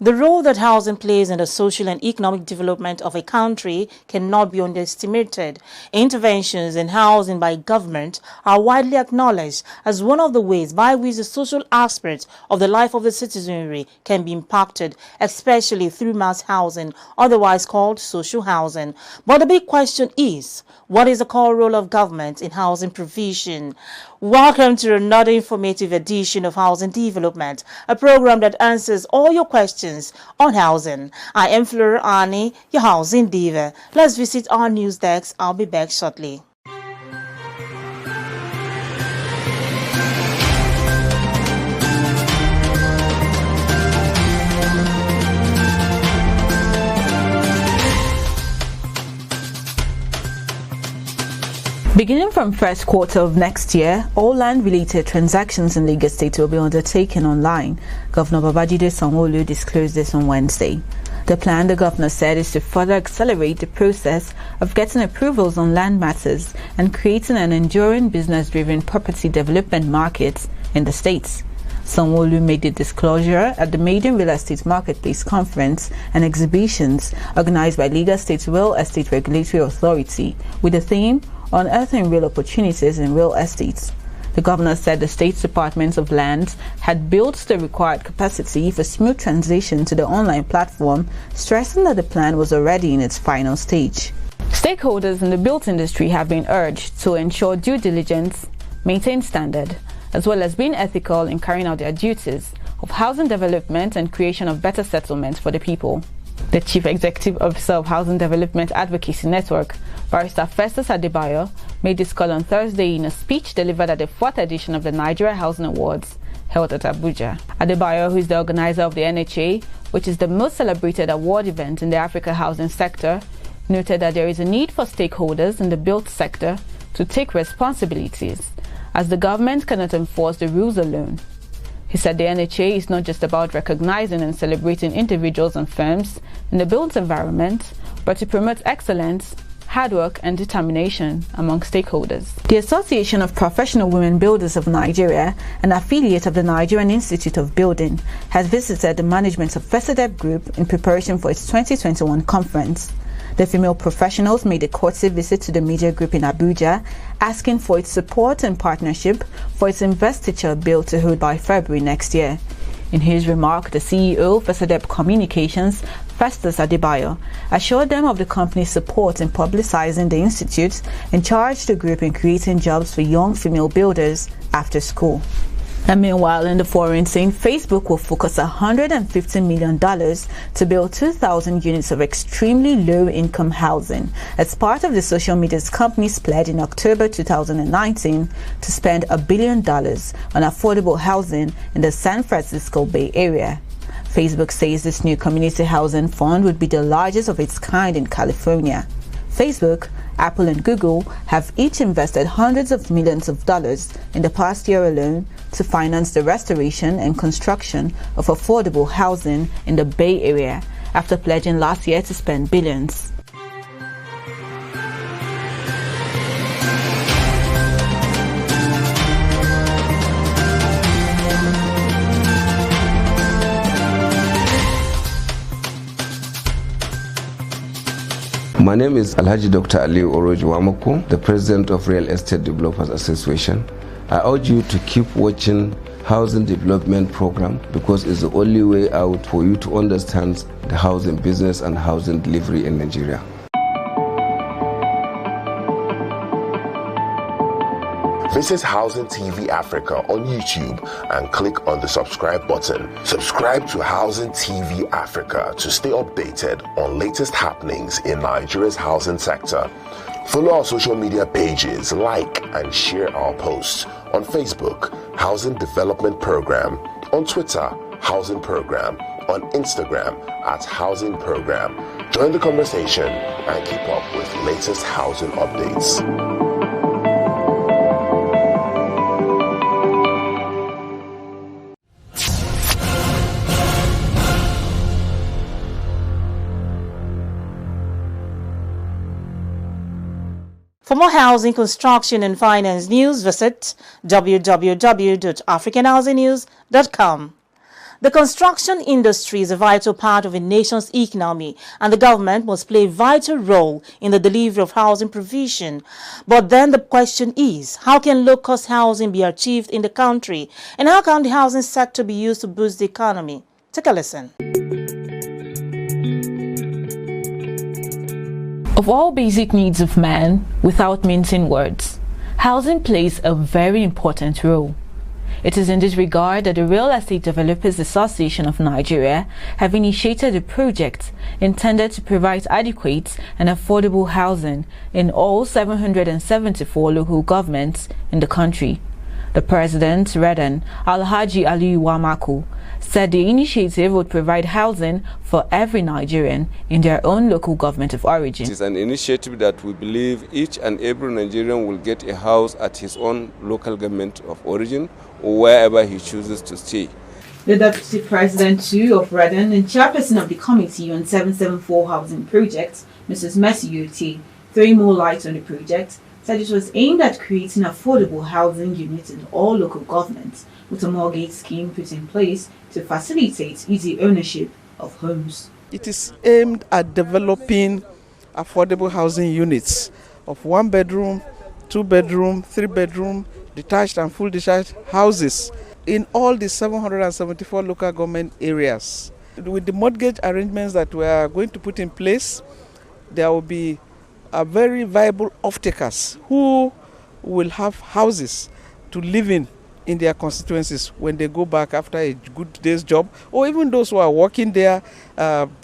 The role that housing plays in the social and economic development of a country cannot be underestimated. Interventions in housing by government are widely acknowledged as one of the ways by which the social aspects of the life of the citizenry can be impacted, especially through mass housing, otherwise called social housing. But the big question is, what is the core role of government in housing provision? Welcome to another informative edition of Housing Development, a program that answers all your questions on housing. I am Flora Ani, your housing diva. Let's visit our news desk. I'll be back shortly. Beginning from first quarter of next year, all land-related transactions in Lagos State will be undertaken online. Governor Babajide Sanwo-Olu disclosed this on Wednesday. The plan, the governor said, is to further accelerate the process of getting approvals on land matters and creating an enduring business-driven property development market in the states. Sanwo-Olu made the disclosure at the Maiden Real Estate Marketplace Conference and exhibitions organized by Lagos State Real Estate Regulatory Authority with the theme Unearthing Real Opportunities in Real Estates. The governor said the State Department of Land had built the required capacity for smooth transition to the online platform, stressing that the plan was already in its final stage. Stakeholders in the built industry have been urged to ensure due diligence, maintain standard, as well as being ethical in carrying out their duties of housing development and creation of better settlements for the people. The Chief Executive Officer of Housing Development Advocacy Network, Barrister Festus Adebayo, made this call on Thursday in a speech delivered at the 4th edition of the Nigeria Housing Awards held at Abuja. Adebayo, who is the organizer of the NHA, which is the most celebrated award event in the Africa housing sector, noted that there is a need for stakeholders in the built sector to take responsibilities, as the government cannot enforce the rules alone. He said the NHA is not just about recognizing and celebrating individuals and firms in the built environment, but to promote excellence, hard work and determination among stakeholders. The Association of Professional Women Builders of Nigeria, an affiliate of the Nigerian Institute of Building, has visited the management of FESADEP Group in preparation for its 2021 conference. The female professionals made a courtesy visit to the media group in Abuja, asking for its support and partnership for its investiture bill to hold by February next year. In his remark, the CEO of FESADEP Communications, Festus Adebayo, assured them of the company's support in publicizing the institute and charged the group in creating jobs for young female builders after school. And meanwhile, in the foreign scene, Facebook will focus $150 million to build 2,000 units of extremely low-income housing as part of the social media company's pledge in October 2019 to spend $1 billion on affordable housing in the San Francisco Bay Area. Facebook says this new community housing fund would be the largest of its kind in California. Facebook, Apple and Google have each invested hundreds of millions of dollars in the past year alone to finance the restoration and construction of affordable housing in the Bay Area, after pledging last year to spend billions. My name is Alhaji Dr. Ali Orojuwamoko, the President of Real Estate Developers Association. I urge you to keep watching Housing Development Program because it's the only way out for you to understand the housing business and housing delivery in Nigeria. Visit Housing TV Africa on YouTube and click on the subscribe button. Subscribe to Housing TV Africa to stay updated on latest happenings in Nigeria's housing sector. Follow our social media pages, like and share our posts on Facebook, Housing Development Program, on Twitter, Housing Program, on Instagram at Housing Program. Join the conversation and keep up with latest housing updates. For more housing, construction and finance news, visit www.africanhousingnews.com. The construction industry is a vital part of a nation's economy, and the government must play a vital role in the delivery of housing provision. But then the question is, how can low-cost housing be achieved in the country, and how can the housing sector be used to boost the economy? Take a listen. Of all basic needs of man, without mincing words, housing plays a very important role. It is in this regard that the Real Estate Developers Association of Nigeria have initiated a project intended to provide adequate and affordable housing in all 774 local governments in the country. The President, Redan Alhaji Aliyu Wamaku, said the initiative would provide housing for every Nigerian in their own local government of origin. It is an initiative that we believe each and every Nigerian will get a house at his own local government of origin or wherever he chooses to stay. The Deputy President too of Redan and Chairperson of the Committee on 774 Housing Projects, Mrs. Mercy Yoti, throwing more light on the project, said it was aimed at creating affordable housing units in all local governments, with a mortgage scheme put in place to facilitate easy ownership of homes. It is aimed at developing affordable housing units of 1 bedroom, 2 bedroom, 3 bedroom, detached and full detached houses in all the 774 local government areas. With the mortgage arrangements that we are going to put in place, there will be a very viable off-takers who will have houses to live in their constituencies when they go back after a good day's job, or even those who are working there,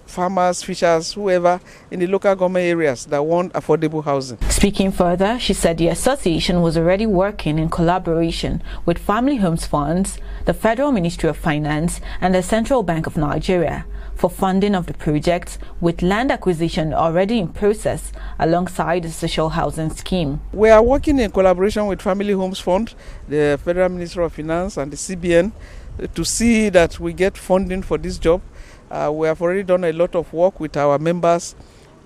farmers, fishers, whoever in the local government areas that want affordable housing. Speaking further, she said the association was already working in collaboration with Family Homes Funds, the Federal Ministry of Finance and the Central Bank of Nigeria for funding of the project, with land acquisition already in process alongside the social housing scheme. We are working in collaboration with Family Homes Fund, the Federal Ministry of Finance and the CBN to see that we get funding for this job. We have already done a lot of work with our members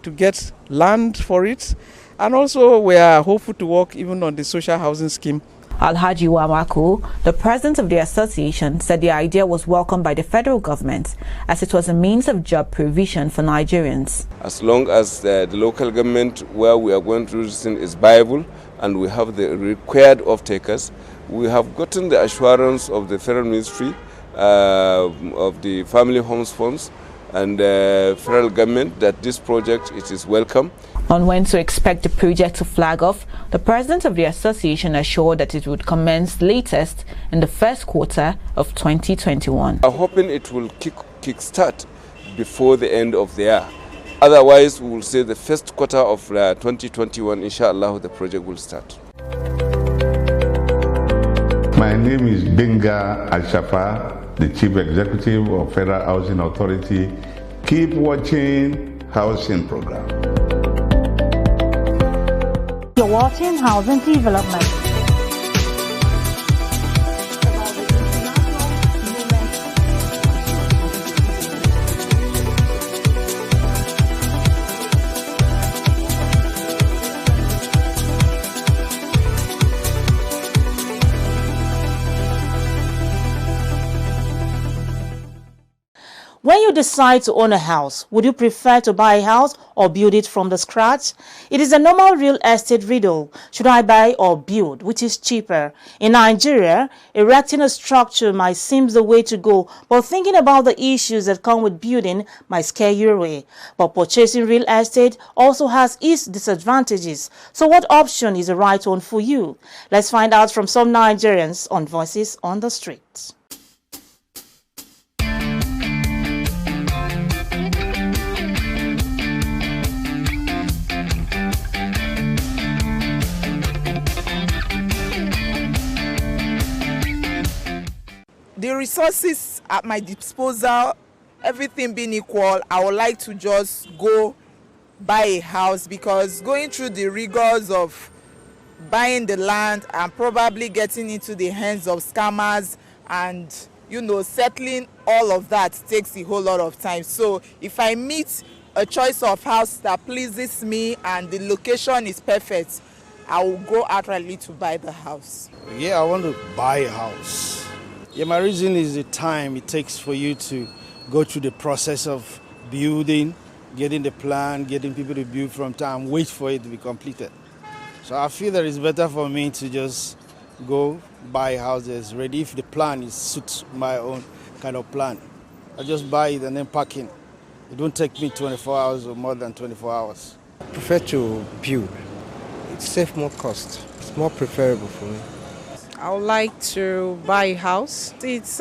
to get land for it, and also we are hopeful to work even on the social housing scheme. Alhaji Wamaku, the president of the association, said the idea was welcomed by the federal government as it was a means of job provision for Nigerians. As long as the local government where we are going to do this thing is viable and we have the required off-takers, we have gotten the assurance of the Federal Ministry, of the Family Homes Funds and the federal government that this project it is welcome. On when to expect the project to flag off, the president of the association assured that it would commence latest in the first quarter of 2021. I'm hoping it will kick-start before the end of the year. Otherwise, we will say the first quarter of 2021, inshallah, the project will start. My name is Benga Al-Shafa, the Chief Executive of Federal Housing Authority. Keep watching Housing Program. You're watching Housing Development. When you decide to own a house, would you prefer to buy a house or build it from the scratch? It is a normal real estate riddle. Should I buy or build? Which is cheaper? In Nigeria, erecting a structure might seem the way to go, but thinking about the issues that come with building might scare you away. But purchasing real estate also has its disadvantages. So what option is the right one for you? Let's find out from some Nigerians on Voices on the Streets. The resources at my disposal, everything being equal, I would like to just go buy a house, because going through the rigors of buying the land and probably getting into the hands of scammers and settling all of that takes a whole lot of time. So if I meet a choice of house that pleases me and the location is perfect, I will go outrightly to buy the house. Yeah, I want to buy a house. Yeah, my reason is the time it takes for you to go through the process of building, getting the plan, getting people to build from time, wait for it to be completed. So I feel that it's better for me to just go buy houses ready if the plan suits my own kind of plan. I just buy it and then pack in. It won't take me 24 hours or more than 24 hours. I prefer to build. It saves more cost. It's more preferable for me. I would like to buy a house. It's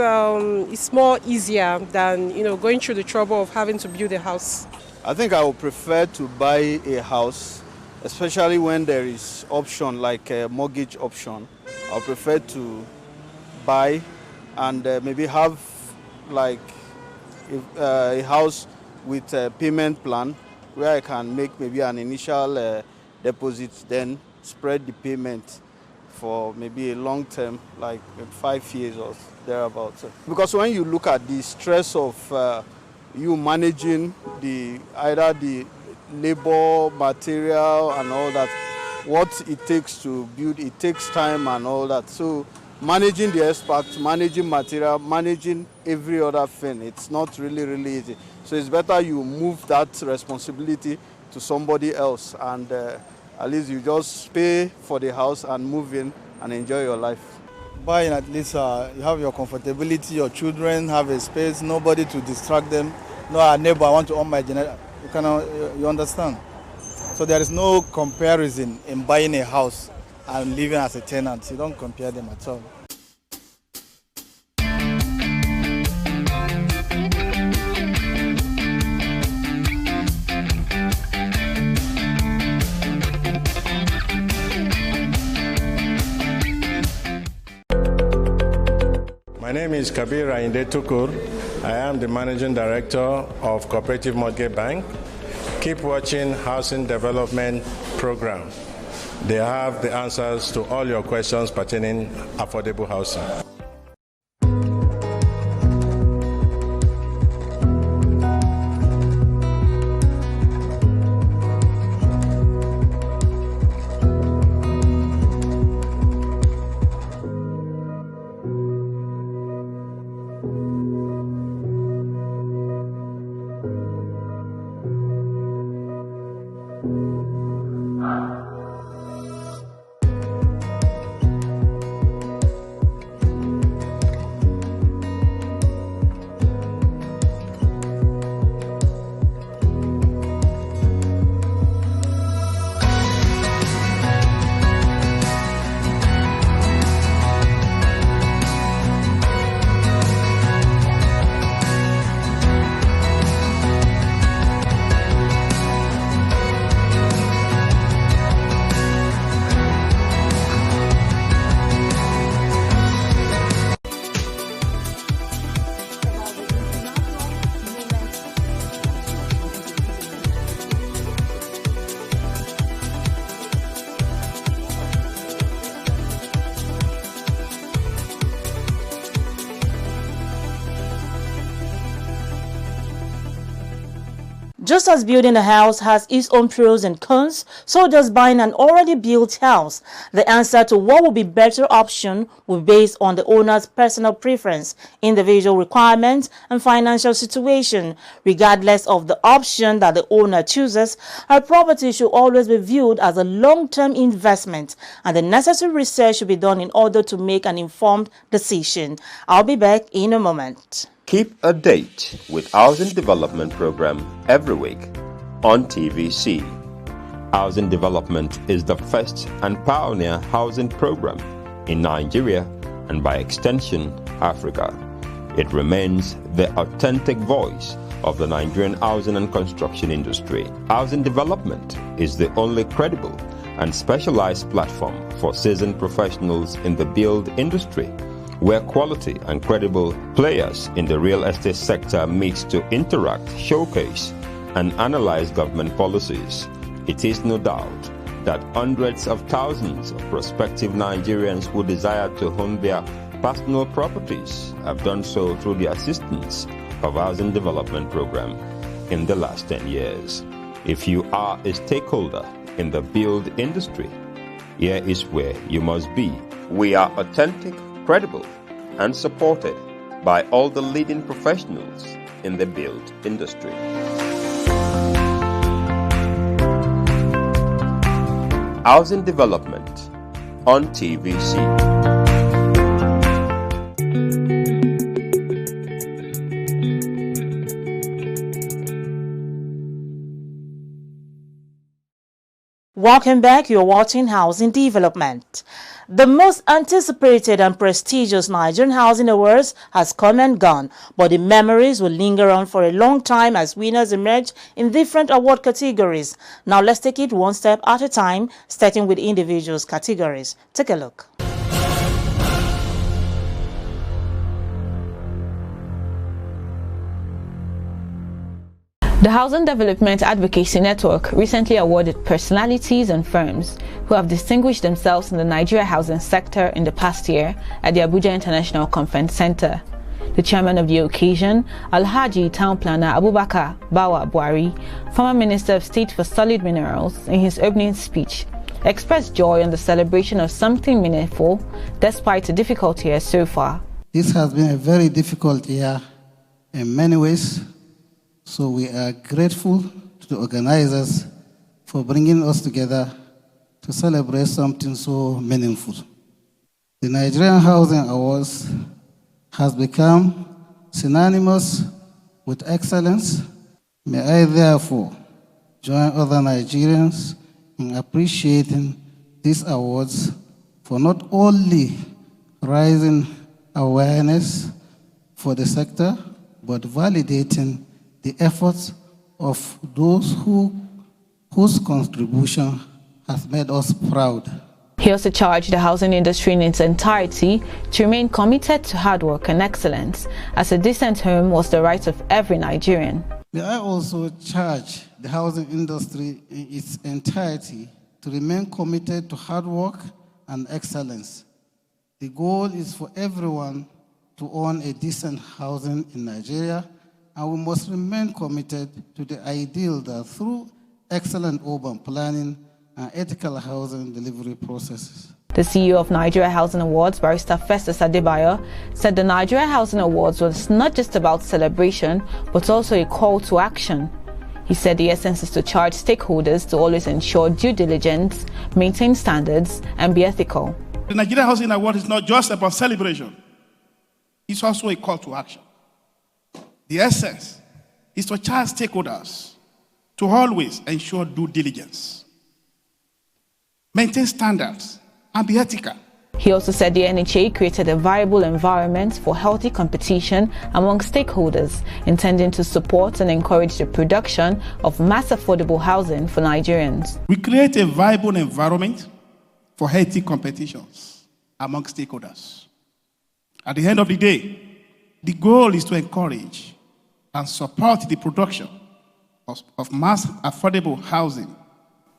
more easier than going through the trouble of having to build a house. I think I would prefer to buy a house, especially when there is option like a mortgage option. I would prefer to buy and maybe have like a house with a payment plan where I can make maybe an initial deposit, then spread the payment for maybe a long term, like 5 years or thereabouts. Because when you look at the stress of you managing either the labor, material and all that, what it takes to build, it takes time and all that. So managing the experts, managing material, managing every other thing, it's not really easy. So it's better you move that responsibility to somebody else and at least you just pay for the house and move in and enjoy your life. Buying, at least you have your comfortability, your children have a space, nobody to distract them. No, neighbor, I want to own my generator. You understand? So there is no comparison in buying a house and living as a tenant. You don't compare them at all. My name is Kabir Ainde Tukur. I am the Managing Director of Cooperative Mortgage Bank. Keep watching Housing Development Program. They have the answers to all your questions pertaining affordable housing. Just as building a house has its own pros and cons, so does buying an already built house. The answer to what would be better option will be based on the owner's personal preference, individual requirements, and financial situation. Regardless of the option that the owner chooses, a property should always be viewed as a long-term investment, and the necessary research should be done in order to make an informed decision. I'll be back in a moment. Keep a date with Housing Development Program every week on TVC. Housing Development is the first and pioneer housing program in Nigeria and by extension Africa. It remains the authentic voice of the Nigerian housing and construction industry. Housing Development is the only credible and specialized platform for seasoned professionals in the build industry, where quality and credible players in the real estate sector meet to interact, showcase, and analyze government policies. It is no doubt that hundreds of thousands of prospective Nigerians who desire to own their personal properties have done so through the assistance of Housing Development Program in the last 10 years. If you are a stakeholder in the build industry, here is where you must be. We are authentic, credible, and supported by all the leading professionals in the built industry. Housing Development on TVC. Welcome back. You're watching Housing Development. The most anticipated and prestigious Nigerian Housing Awards has come and gone, but the memories will linger on for a long time as winners emerge in different award categories. Now let's take it one step at a time, starting with individuals categories. Take a look. The Housing Development Advocacy Network recently awarded personalities and firms who have distinguished themselves in the Nigeria housing sector in the past year at the Abuja International Conference Center. The chairman of the occasion, Alhaji Town Planner Abubakar Bawa Buhari, former Minister of State for Solid Minerals, in his opening speech, expressed joy on the celebration of something meaningful despite a difficult year so far. This has been a very difficult year in many ways. So we are grateful to the organizers for bringing us together to celebrate something so meaningful. The Nigerian Housing Awards has become synonymous with excellence. May I therefore join other Nigerians in appreciating these awards for not only raising awareness for the sector, but validating the efforts of those whose contribution has made us proud. He also charged the housing industry in its entirety to remain committed to hard work and excellence, as a decent home was the right of every Nigerian. May I also charge the housing industry in its entirety to remain committed to hard work and excellence. The goal is for everyone to own a decent housing in Nigeria, and we must remain committed to the ideal that through excellent urban planning and ethical housing delivery processes. The CEO of Nigeria Housing Awards, Barrister Festus Adebayo, said the Nigeria Housing Awards was not just about celebration, but also a call to action. He said the essence is to charge stakeholders to always ensure due diligence, maintain standards, and be ethical. The Nigeria Housing Award is not just about celebration, it's also a call to action. The essence is to charge stakeholders to always ensure due diligence, maintain standards, and be ethical. He also said the NHA created a viable environment for healthy competition among stakeholders, intending to support and encourage the production of mass affordable housing for Nigerians. We create a viable environment for healthy competitions among stakeholders. At the end of the day, the goal is to encourage and support the production of mass affordable housing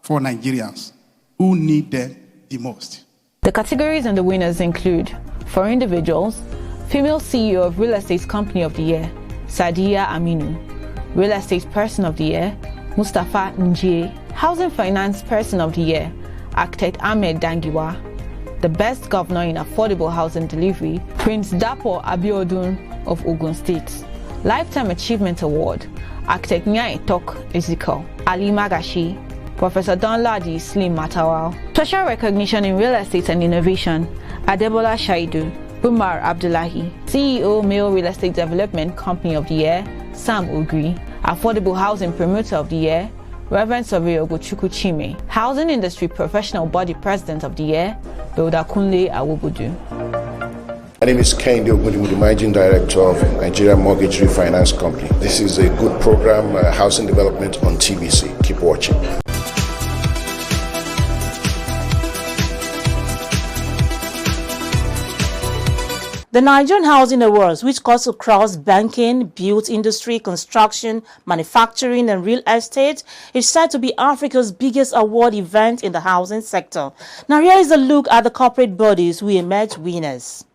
for Nigerians who need them the most. The categories and the winners include, for individuals, Female CEO of Real Estate Company of the Year, Sadiya Aminu; Real Estate Person of the Year, Mustafa Njie; Housing Finance Person of the Year, Architect Ahmed Dangiwa; the Best Governor in Affordable Housing Delivery, Prince Dapo Abiodun of Ogun State; Lifetime Achievement Award, Architect Nyai Tok Ezekiel, Ali Magashi; Professor Donladi Slim Matawal; Special Recognition in Real Estate and Innovation, Adebola Shaidu; Umar Abdullahi; CEO Male Real Estate Development Company of the Year, Sam Ugri; Affordable Housing Promoter of the Year, Reverend Surveyor Gochukwu Chime; Housing Industry Professional Body President of the Year, Builder Kunle Awubudu. My name is Kehinde Ogundimu, Managing Director of Nigeria Mortgage Refinance Company. This is a good program, Housing Development on TVC. Keep watching. The Nigerian Housing Awards, which cuts across banking, built industry, construction, manufacturing, and real estate, is said to be Africa's biggest award event in the housing sector. Now, here is a look at the corporate bodies who emerged winners.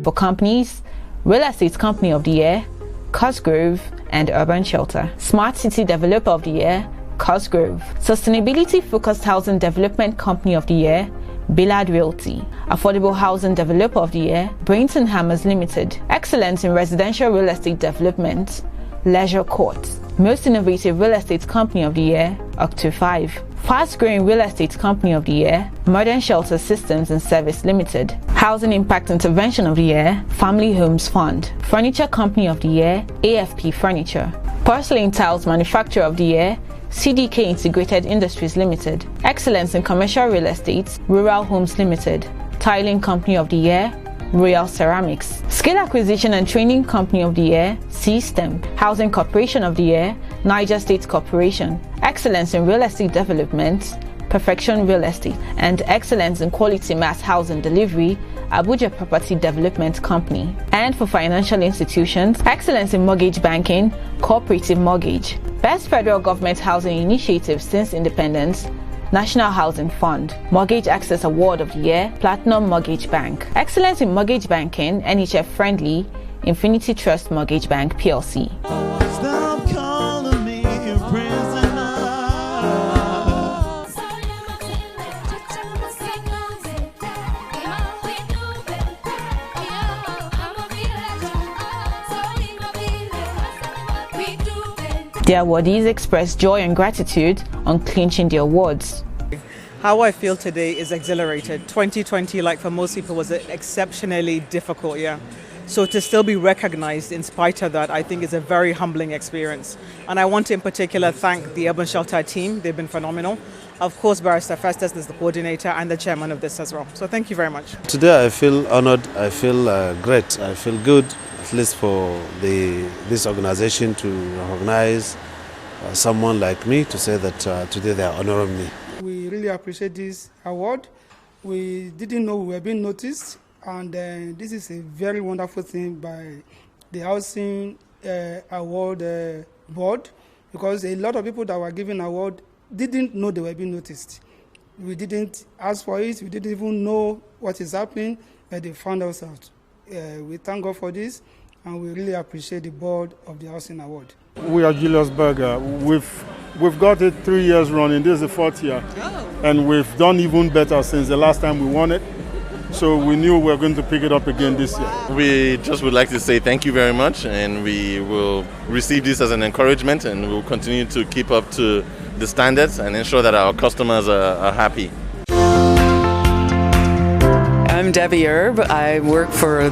For companies, Real Estate Company of the Year, Cosgrove and Urban Shelter; Smart City Developer of the Year, Cosgrove; Sustainability Focused Housing Development Company of the Year, Billard Realty. Affordable Housing Developer of the Year, Brainton Hammers Limited. Excellence in Residential Real Estate Development, Leisure Court. Most Innovative Real Estate Company of the Year, Octo 5. Fast Growing Real Estate Company of the Year, Modern Shelter Systems and Service Limited. Housing Impact Intervention of the Year, Family Homes Fund. Furniture Company of the Year, AFP Furniture. Porcelain Tiles Manufacturer of the Year, CDK Integrated Industries Limited. Excellence in Commercial Real Estate, Rural Homes Limited. Tiling Company of the Year, Royal Ceramics. Skill Acquisition and Training Company of the Year, C-STEM. Housing Corporation of the Year, Niger State Corporation. Excellence in Real Estate Development, Perfection Real Estate. And Excellence in Quality Mass Housing Delivery, Abuja Property Development Company. And for financial institutions, Excellence in Mortgage Banking, Cooperative Mortgage. Best Federal Government Housing Initiative since independence, National Housing Fund. Mortgage Access Award of the Year, Platinum Mortgage Bank. Excellence in Mortgage Banking, NHF Friendly, Infinity Trust Mortgage Bank PLC. The awardees expressed joy and gratitude on clinching the awards. How I feel today is exhilarated. 2020, like for most people, was an exceptionally difficult year. So to still be recognized in spite of that, I think is a very humbling experience. And I want to in particular thank the Urban Shelter team. They've been phenomenal. Of course, Barrister Festus is the coordinator and the chairman of this as well. So thank you very much. Today I feel honored, I feel great, I feel good, at least for this organization to recognize someone like me, to say that today they are honoring me. We really appreciate this award. We didn't know we were being noticed, and this is a very wonderful thing by the Housing Award Board, because a lot of people that were given award didn't know they were being noticed. We didn't ask for it, we didn't even know what is happening, but they found us out. We thank God for this, and we really appreciate the board of the Housing Award. We are Julius Berger. We've got it 3 years running. This is the 4th year. And we've done even better since the last time we won it. So we knew we were going to pick it up again this year. We just would like to say thank you very much, and we will receive this as an encouragement, and we'll continue to keep up to the standards and ensure that our customers are happy. I'm Debbie Erb. I work for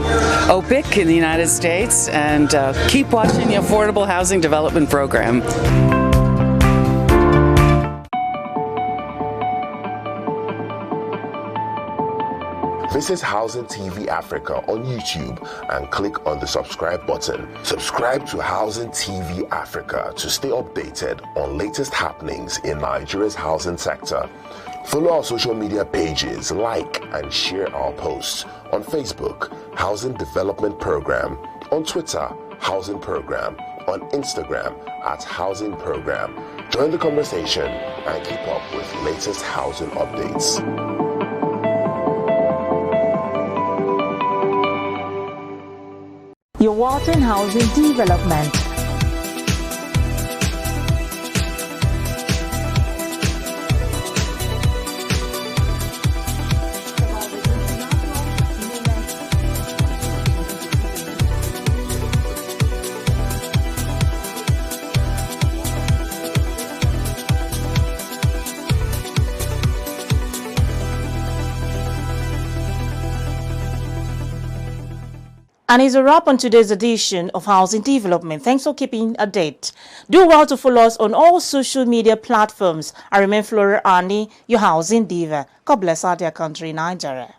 OPIC in the United States, and keep watching the Affordable Housing Development Program. Visit Housing TV Africa on YouTube and click on the subscribe button. Subscribe to Housing TV Africa to stay updated on latest happenings in Nigeria's housing sector. Follow our social media pages, like and share our posts on Facebook, Housing Development Program, on Twitter, Housing Program, on Instagram @Housing Program. Join the conversation and keep up with latest housing updates. Your Walton Housing Development. And it's a wrap on today's edition of Housing Development. Thanks for keeping a date. Do well to follow us on all social media platforms. I remain Flora Ani, your housing diva. God bless our dear country, Nigeria.